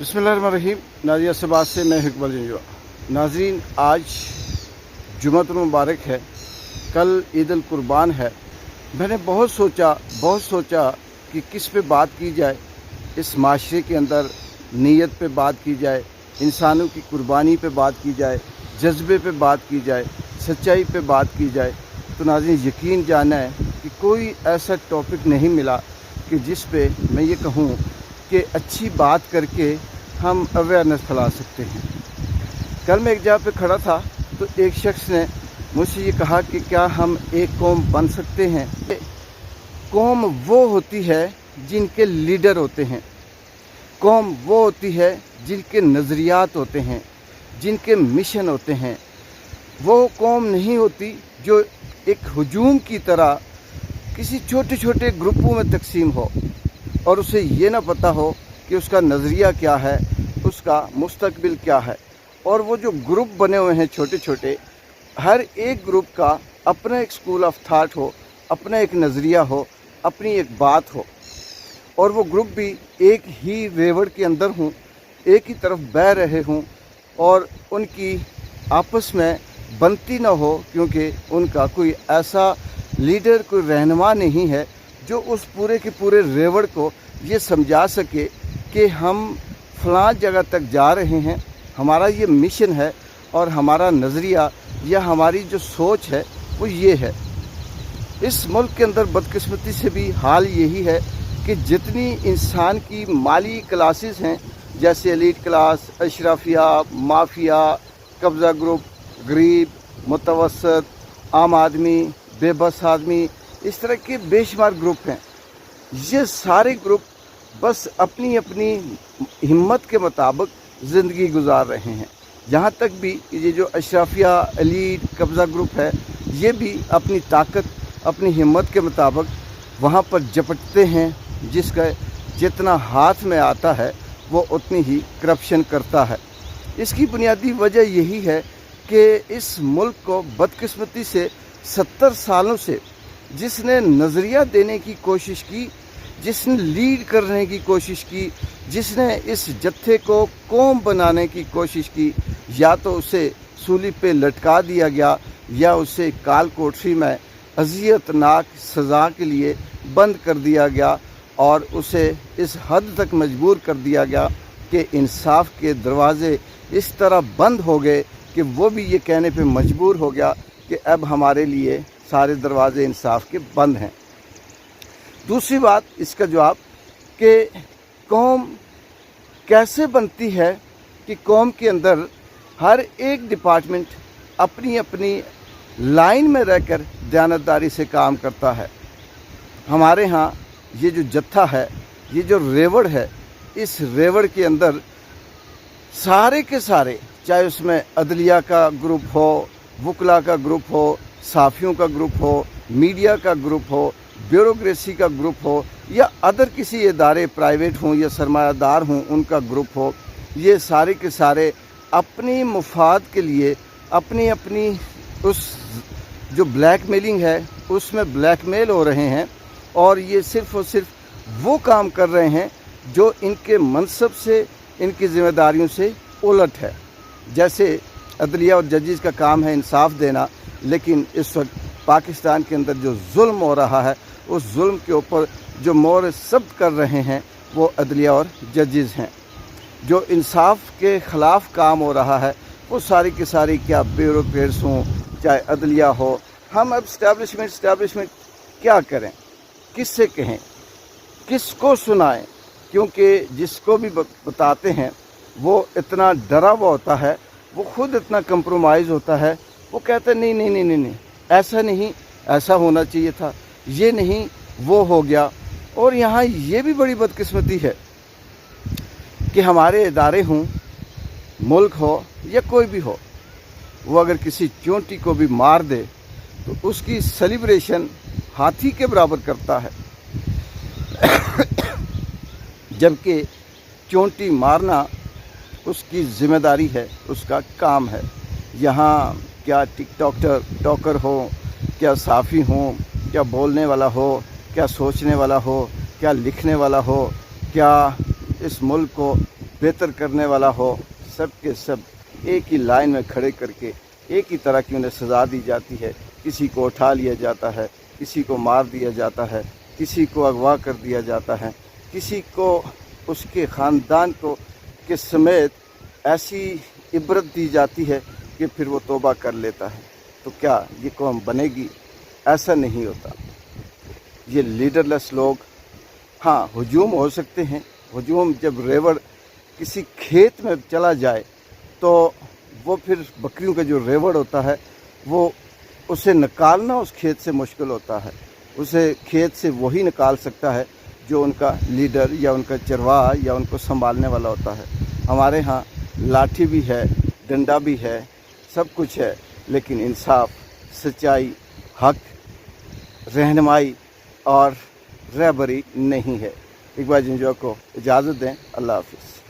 बिस्मिल्लाहिर्रहमानिर्रहीम। नाजिया से बात से मैं इकबाल जंजुआ। नाजरीन, आज जुम्मतुल मुबारक है, कल ईद अल कुर्बान है। मैंने बहुत सोचा कि किस पे बात की जाए। इस माशरे के अंदर नीयत पे बात की जाए, इंसानों की कुर्बानी पे बात की जाए, जज्बे पे बात की जाए, सच्चाई पे बात की जाए। तो नाज़रीन, यकीन जाना है कि कोई ऐसा टॉपिक नहीं मिला कि जिस पे मैं ये कहूँ कि अच्छी बात करके हम अवेयरनेस फैला सकते हैं। कल मैं एक जगह पे खड़ा था तो एक शख्स ने मुझसे ये कहा कि क्या हम एक कौम बन सकते हैं। कौम वो होती है जिनके लीडर होते हैं, कौम वो होती है जिनके नज़रियात होते हैं, जिनके मिशन होते हैं। वो कौम नहीं होती जो एक हुजूम की तरह किसी छोटे छोटे ग्रुपों में तकसीम हो और उसे ये ना पता हो कि उसका नज़रिया क्या है, उसका मुस्तकबिल क्या है। और वो जो ग्रुप बने हुए हैं छोटे छोटे, हर एक ग्रुप का अपना एक स्कूल ऑफ थाट हो, अपना एक नज़रिया हो, अपनी एक बात हो, और वो ग्रुप भी एक ही रेवड़ के अंदर हों, एक ही तरफ बह रहे हों और उनकी आपस में बनती ना हो, क्योंकि उनका कोई ऐसा लीडर, कोई रहनुमा नहीं है जो उस पूरे के पूरे रेवड़ को ये समझा सके कि हम फ़लाँ जगह तक जा रहे हैं, हमारा ये मिशन है और हमारा नज़रिया या हमारी जो सोच है वो ये है। इस मुल्क के अंदर बदकिस्मती से भी हाल यही है कि जितनी इंसान की माली क्लासेस हैं, जैसे एलीट क्लास, अशराफिया, माफिया, कब्ज़ा ग्रुप, गरीब, मुतवसत, आम आदमी, बेबस आदमी, इस तरह के बेशुमार ग्रुप हैं। ये सारे ग्रुप बस अपनी अपनी हिम्मत के मुताबिक ज़िंदगी गुजार रहे हैं। यहाँ तक भी ये जो अशराफिया, एलीट, कब्ज़ा ग्रुप है, ये भी अपनी ताकत, अपनी हिम्मत के मुताबिक वहाँ पर झपटते हैं। जिसका जितना हाथ में आता है वो उतनी ही करप्शन करता है। इसकी बुनियादी वजह यही है कि इस मुल्क को बदकिस्मती से 70 सालों से जिसने नज़रिया देने की कोशिश की, जिसने लीड करने की कोशिश की, जिसने इस जत्थे को कौम बनाने की कोशिश की, या तो उसे सूली पे लटका दिया गया या उसे काल कोठरी में अज़ियतनाक सज़ा के लिए बंद कर दिया गया और उसे इस हद तक मजबूर कर दिया गया कि इंसाफ के दरवाज़े इस तरह बंद हो गए कि वो भी ये कहने पे मजबूर हो गया कि अब हमारे लिए सारे दरवाज़े इंसाफ के बंद हैं। दूसरी बात, इसका जवाब कि कौम कैसे बनती है कि कौम के अंदर हर एक डिपार्टमेंट अपनी अपनी लाइन में रहकर दयानतदारी से काम करता है। हमारे यहाँ ये जो जत्था है, ये जो रेवड़ है, इस रेवड़ के अंदर सारे के सारे, चाहे उसमें अदलिया का ग्रुप हो, वकला का ग्रुप हो, साफ़ियों का ग्रुप हो, मीडिया का ग्रुप हो, ब्यूरोक्रेसी का ग्रुप हो, या अदर किसी इदारे प्राइवेट हों या सरमायादार हों उनका ग्रुप हो, ये सारे के सारे अपनी मुफाद के लिए अपनी अपनी उस जो ब्लैक मेलिंग है उसमें ब्लैकमेल हो रहे हैं। और ये सिर्फ़ और सिर्फ वो काम कर रहे हैं जो इनके मनसब से, इनकी ज़िम्मेदारियों से उलट है। जैसे अदलिया और जजेस का काम है इंसाफ देना, लेकिन इस वक्त पाकिस्तान के अंदर जो जुल्म हो रहा है, उस जुल्म के ऊपर जो मोहर सब्त कर रहे हैं वो अदलिया और जजेस हैं। जो इंसाफ के ख़िलाफ़ काम हो रहा है वो सारी की सारी, क्या ब्यूरोक्रेट्स हों, चाहे अदलिया हो। हम अब इस्टेब्लिशमेंट क्या करें, किससे कहें, किसको सुनाएं, क्योंकि जिसको भी बताते हैं वो इतना डरा हुआ होता है, वो खुद इतना कंप्रोमाइज़ होता है। वो कहता है नहीं नहीं नहीं नहीं नहीं, ऐसा नहीं, ऐसा होना चाहिए था, ये नहीं, वो हो गया। और यहाँ ये भी बड़ी बदकिस्मती है कि हमारे इदारे हों, मुल्क हो या कोई भी हो, वो अगर किसी चोंटी को भी मार दे तो उसकी सेलिब्रेशन हाथी के बराबर करता है, जबकि चोंटी मारना उसकी ज़िम्मेदारी है, उसका काम है। यहाँ क्या टॉकर हो, क्या साफ़ी हो, क्या बोलने वाला हो, क्या सोचने वाला हो, क्या लिखने वाला हो, क्या इस मुल्क को बेहतर करने वाला हो, सब के सब एक ही लाइन में खड़े करके एक ही तरह की उन्हें सज़ा दी जाती है। किसी को उठा लिया जाता है, किसी को मार दिया जाता है, किसी को अगवा कर दिया जाता है, किसी को उसके ख़ानदान को के समेत ऐसी इबरत दी जाती है कि फिर वो तौबा कर लेता है। तो क्या ये कौम बनेगी? ऐसा नहीं होता। ये लीडरलेस लोग, हाँ हुजूम हो सकते हैं। हुजूम जब रेवड़ किसी खेत में चला जाए तो वो फिर बकरियों का जो रेवड़ होता है वो उसे निकालना उस खेत से मुश्किल होता है। उसे खेत से वही निकाल सकता है जो उनका लीडर या उनका चरवाहा या उनको संभालने वाला होता है। हमारे यहाँ लाठी भी है, डंडा भी है, सब कुछ है, लेकिन इंसाफ, सच्चाई, हक, रहनुमाई और रहबरी नहीं है। इकबाल जंजुआ को इजाज़त दें। अल्लाह हाफ़िज़।